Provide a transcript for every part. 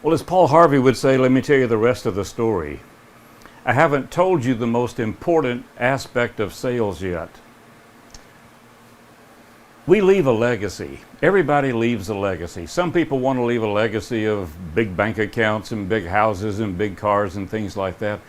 Well, as Paul Harvey would say, let me tell you the rest of the story. I haven't told you the most important aspect of sales yet. We leave a legacy. Everybody leaves a legacy. Some people want to leave a legacy of big bank accounts and big houses and big cars and things like that.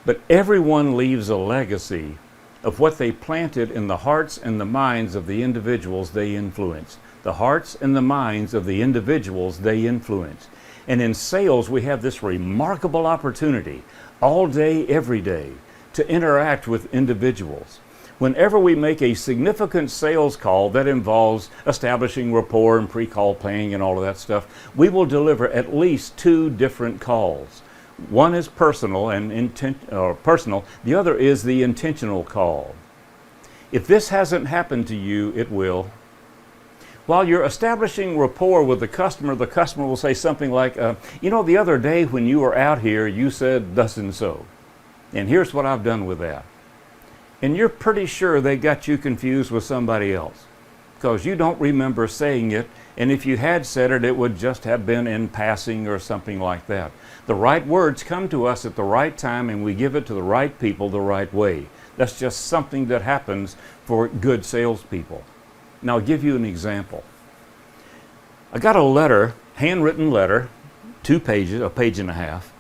But everyone leaves a legacy of what they planted in the hearts and the minds of the individuals they influence. The hearts and the minds of the individuals they influence. And in sales, we have this remarkable opportunity all day, every day, to interact with individuals. Whenever we make a significant sales call that involves establishing rapport and pre-call planning and all of that stuff, we will deliver at least 2 different calls. One is personal, the other is the intentional call. If this hasn't happened to you, it will. While you're establishing rapport with the customer will say something like, the other day when you were out here, you said thus and so. And here's what I've done with that. And you're pretty sure they got you confused with somebody else because you don't remember saying it. And if you had said it, it would just have been in passing or something like that. The right words come to us at the right time and we give it to the right people the right way. That's just something that happens for good salespeople. Now I'll give you an example. I got a letter, handwritten letter, 2 pages, a page and a half.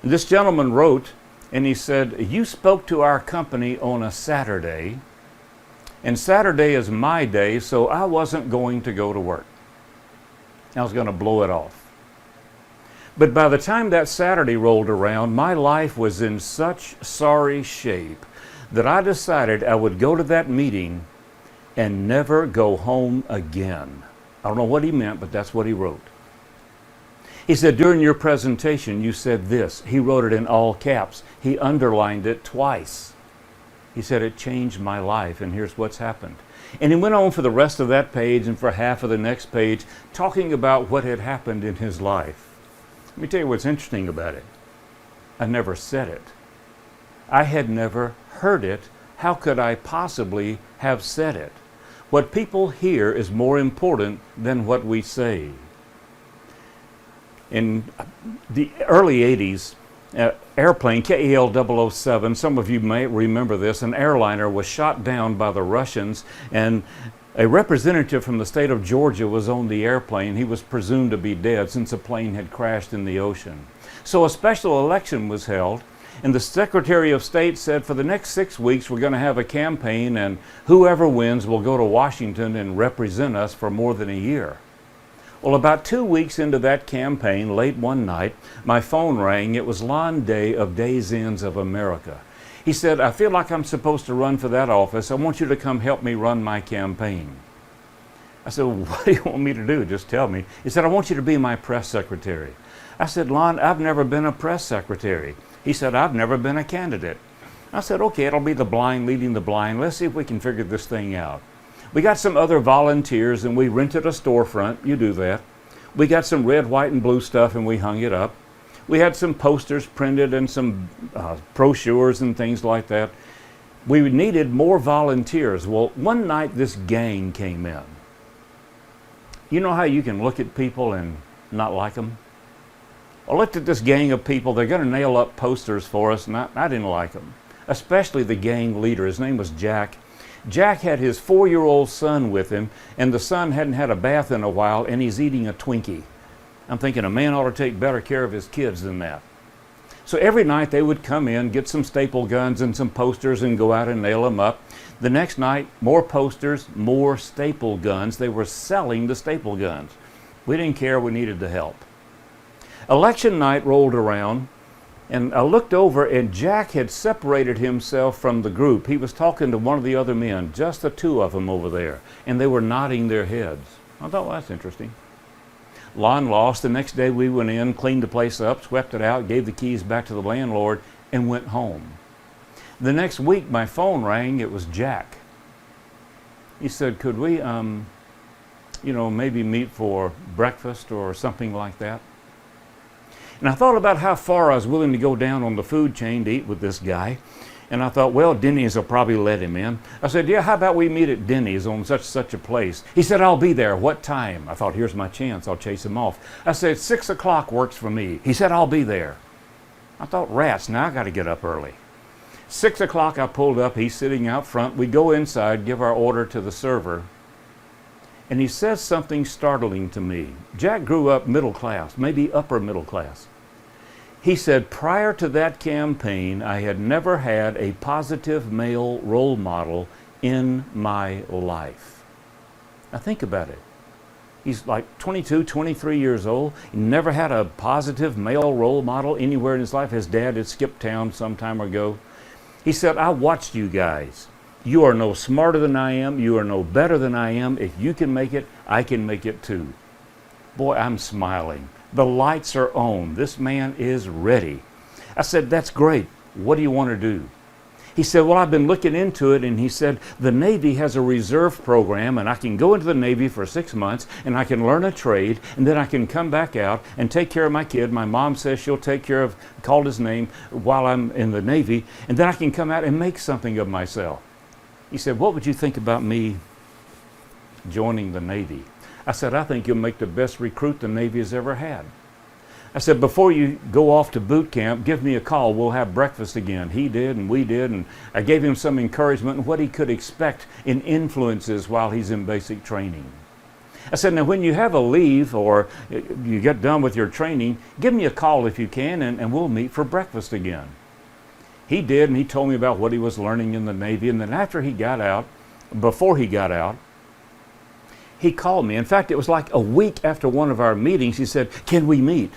And this gentleman wrote, and he said, you spoke to our company on a Saturday, and Saturday is my day, so I wasn't going to go to work. I was going to blow it off. But by the time that Saturday rolled around, my life was in such sorry shape that I decided I would go to that meeting and never go home again. I don't know what he meant, but that's what he wrote. He said, during your presentation, you said this. He wrote it in all caps. He underlined it twice. He said, it changed my life, and here's what's happened. And he went on for the rest of that page and for half of the next page, talking about what had happened in his life. Let me tell you what's interesting about it. I never said it. I had never heard it. How could I possibly have said it? What people hear is more important than what we say. In the early 80s, airplane KEL 007, some of you may remember this, an airliner was shot down by the Russians, and a representative from the state of Georgia was on the airplane. He was presumed to be dead since the plane had crashed in the ocean. So a special election was held, and the Secretary of State said, for the next 6 weeks, we're going to have a campaign, and whoever wins will go to Washington and represent us for more than a year. Well, about 2 weeks into that campaign, late one night, my phone rang. It was Lon Day of Days Ends of America. He said, I feel like I'm supposed to run for that office. I want you to come help me run my campaign. I said, well, what do you want me to do? Just tell me. He said, I want you to be my press secretary. I said, Lon, I've never been a press secretary. He said, I've never been a candidate. I said, okay, it'll be the blind leading the blind. Let's see if we can figure this thing out. We got some other volunteers and we rented a storefront. You do that. We got some red, white, and blue stuff and we hung it up. We had some posters printed and some brochures and things like that. We needed more volunteers. Well, one night this gang came in. You know how you can look at people and not like them? I looked at this gang of people. They're going to nail up posters for us, and I didn't like them, especially the gang leader. His name was Jack. Jack had his 4-year-old son with him, and the son hadn't had a bath in a while, and he's eating a Twinkie. I'm thinking a man ought to take better care of his kids than that. So every night they would come in, get some staple guns and some posters and go out and nail them up. The next night, more posters, more staple guns. They were selling the staple guns. We didn't care. We needed the help. Election night rolled around, and I looked over, and Jack had separated himself from the group. He was talking to one of the other men, just the 2 of them over there, and they were nodding their heads. I thought, well, that's interesting. Lon lost. The next day we went in, cleaned the place up, swept it out, gave the keys back to the landlord, and went home. The next week my phone rang. It was Jack. He said, could we, maybe meet for breakfast or something like that? And I thought about how far I was willing to go down on the food chain to eat with this guy. And I thought, well, Denny's will probably let him in. I said, yeah, how about we meet at Denny's on such a place? He said, I'll be there. What time? I thought, here's my chance. I'll chase him off. I said, 6 o'clock works for me. He said, I'll be there. I thought, rats, now I got to get up early. 6 o'clock, I pulled up. He's sitting out front. We go inside, give our order to the server. And he says something startling to me. Jack grew up middle class, maybe upper middle class. He said, prior to that campaign, I had never had a positive male role model in my life. Now think about it. He's like 22, 23 years old. He never had a positive male role model anywhere in his life. His dad had skipped town some time ago. He said, I watched you guys. You are no smarter than I am. You are no better than I am. If you can make it, I can make it too. Boy, I'm smiling. The lights are on. This man is ready. I said, that's great. What do you want to do? He said, well, I've been looking into it, and he said, the Navy has a reserve program, and I can go into the Navy for 6 months, and I can learn a trade, and then I can come back out and take care of my kid. My mom says she'll take care of, called his name, while I'm in the Navy, and then I can come out and make something of myself. He said, what would you think about me joining the Navy? I said, I think you'll make the best recruit the Navy has ever had. I said, before you go off to boot camp, give me a call. We'll have breakfast again. He did, and we did, and I gave him some encouragement in what he could expect in influences while he's in basic training. I said, now when you have a leave or you get done with your training, give me a call if you can, and we'll meet for breakfast again. He did, and he told me about what he was learning in the Navy, and then after he got out, before he got out, he called me. In fact, it was like a week after one of our meetings. He said, can we meet?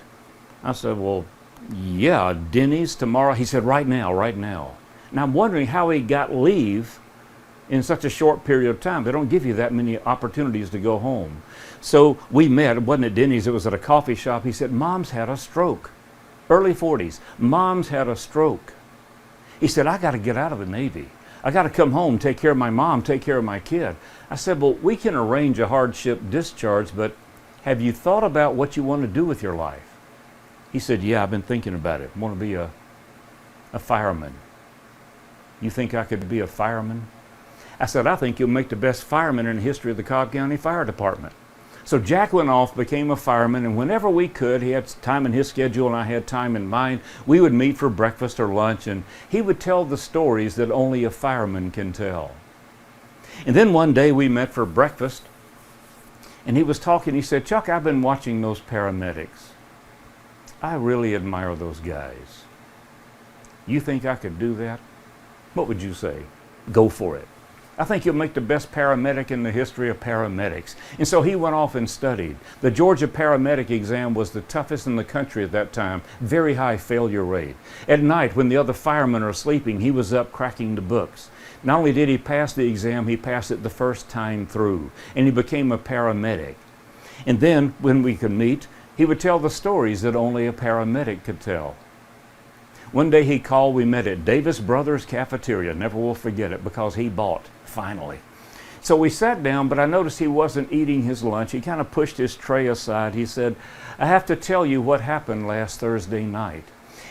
I said, well, yeah, Denny's tomorrow. He said, right now, right now. And I'm wondering how he got leave in such a short period of time. They don't give you that many opportunities to go home. So we met. It wasn't at Denny's. It was at a coffee shop. He said, Mom's had a stroke. Early 40s. Mom's had a stroke. He said, I got to get out of the Navy. I got to come home, take care of my mom, take care of my kid. I said, well, we can arrange a hardship discharge, but have you thought about what you want to do with your life? He said, yeah, I've been thinking about it. I want to be a fireman. You think I could be a fireman? I said, I think you'll make the best fireman in the history of the Cobb County Fire Department. So Jack went off, became a fireman, and whenever we could, he had time in his schedule and I had time in mine, we would meet for breakfast or lunch, and he would tell the stories that only a fireman can tell. And then one day we met for breakfast, and he was talking. He said, Chuck, I've been watching those paramedics. I really admire those guys. You think I could do that? What would you say? Go for it. I think you'll make the best paramedic in the history of paramedics. And so he went off and studied. The Georgia paramedic exam was the toughest in the country at that time, very high failure rate. At night, when the other firemen are sleeping, he was up cracking the books. Not only did he pass the exam, he passed it the first time through, and he became a paramedic. And then, when we could meet, he would tell the stories that only a paramedic could tell. One day he called, we met at Davis Brothers Cafeteria. Never will forget it because he bought, finally. So we sat down, but I noticed he wasn't eating his lunch. He kind of pushed his tray aside. He said, I have to tell you what happened last Thursday night.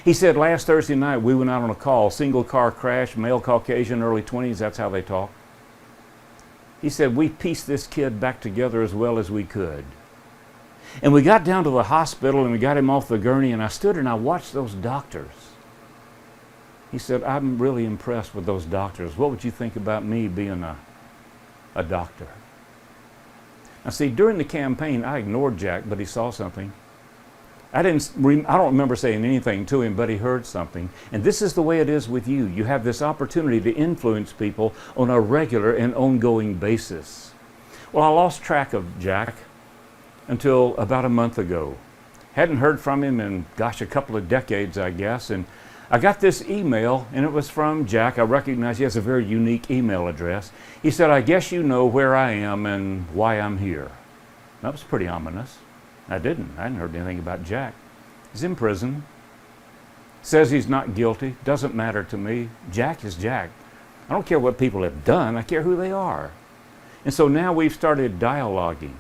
He said, last Thursday night we went out on a call, single car crash, male Caucasian, early 20s, that's how they talk. He said, we pieced this kid back together as well as we could. And we got down to the hospital and we got him off the gurney, and I stood and I watched those doctors. He said, I'm really impressed with those doctors. What would you think about me being a doctor? Now see, during the campaign, I ignored Jack, but he saw something. I don't remember saying anything to him, but he heard something. And this is the way it is with you. You have this opportunity to influence people on a regular and ongoing basis. Well, I lost track of Jack until about a month ago. Hadn't heard from him in, gosh, a couple of decades, I guess. And I got this email, and it was from Jack. I recognize he has a very unique email address. He said, I guess you know where I am and why I'm here. That was pretty ominous. I hadn't heard anything about Jack. He's in prison. Says he's not guilty. Doesn't matter to me. Jack is Jack. I don't care what people have done. I care who they are. And so now we've started dialoguing.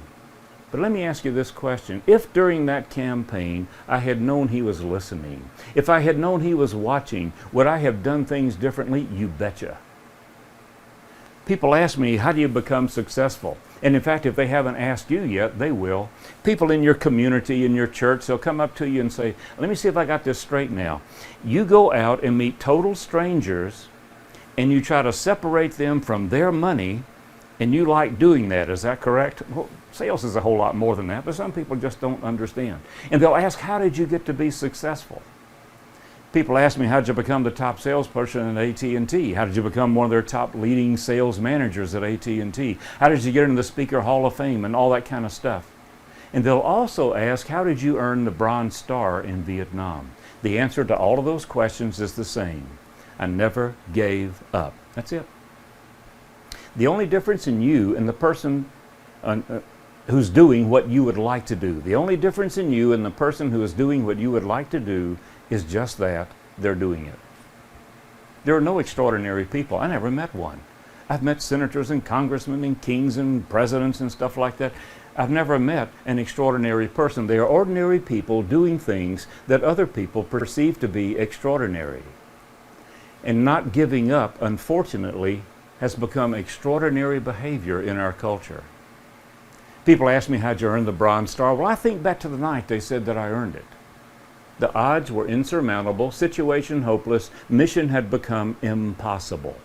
But let me ask you this question. If during that campaign I had known he was listening, if I had known he was watching, would I have done things differently? You betcha. People ask me, how do you become successful? And in fact, if they haven't asked you yet, they will. People in your community, in your church, they'll come up to you and say, let me see if I got this straight now. You go out and meet total strangers and you try to separate them from their money, and you like doing that. Is that correct? Well, sales is a whole lot more than that, but some people just don't understand. And they'll ask, how did you get to be successful? People ask me, how did you become the top salesperson at AT&T? How did you become one of their top leading sales managers at AT&T? How did you get into the Speaker Hall of Fame and all that kind of stuff? And they'll also ask, how did you earn the Bronze Star in Vietnam? The answer to all of those questions is the same. I never gave up. That's it. The only difference in you and the person who's doing what you would like to do, the only difference in you and the person who is doing what you would like to do is just that they're doing it. There are no extraordinary people. I never met one. I've met senators and congressmen and kings and presidents and stuff like that. I've never met an extraordinary person. They are ordinary people doing things that other people perceive to be extraordinary. And not giving up, unfortunately, has become extraordinary behavior in our culture. People ask me, how'd you earn the Bronze Star? Well, I think back to the night they said that I earned it. The odds were insurmountable, situation hopeless, mission had become impossible.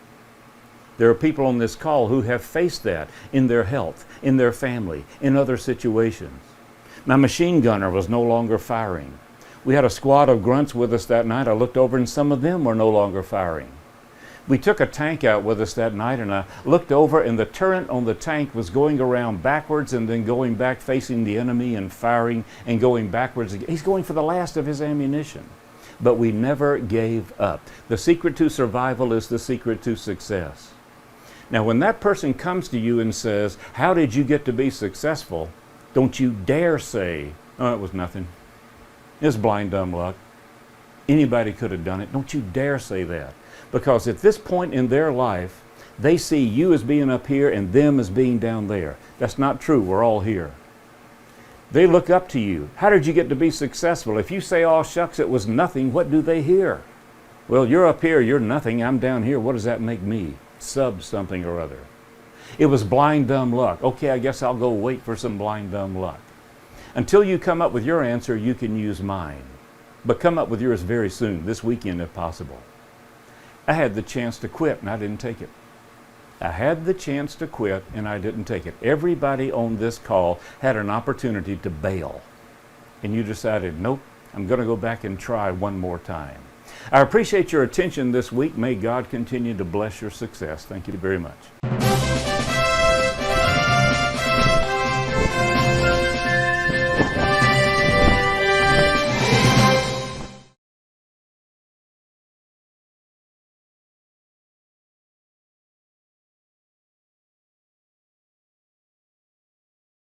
There are people on this call who have faced that in their health, in their family, in other situations. My machine gunner was no longer firing. We had a squad of grunts with us that night. I looked over and some of them were no longer firing. We took a tank out with us that night, and I looked over and the turret on the tank was going around backwards and then going back facing the enemy and firing and going backwards. He's going for the last of his ammunition. But we never gave up. The secret to survival is the secret to success. Now, when that person comes to you and says, how did you get to be successful? Don't you dare say, oh, it was nothing. It's blind dumb luck. Anybody could have done it. Don't you dare say that. Because at this point in their life, they see you as being up here and them as being down there. That's not true. We're all here. They look up to you. How did you get to be successful? If you say, oh, shucks, it was nothing, what do they hear? Well, you're up here, you're nothing, I'm down here. What does that make me? Sub something or other. It was blind dumb luck. Okay, I guess I'll go wait for some blind dumb luck. Until you come up with your answer, you can use mine. But come up with yours very soon, this weekend if possible. I had the chance to quit and I didn't take it. I had the chance to quit and I didn't take it. Everybody on this call had an opportunity to bail. And you decided, nope, I'm going to go back and try one more time. I appreciate your attention this week. May God continue to bless your success. Thank you very much.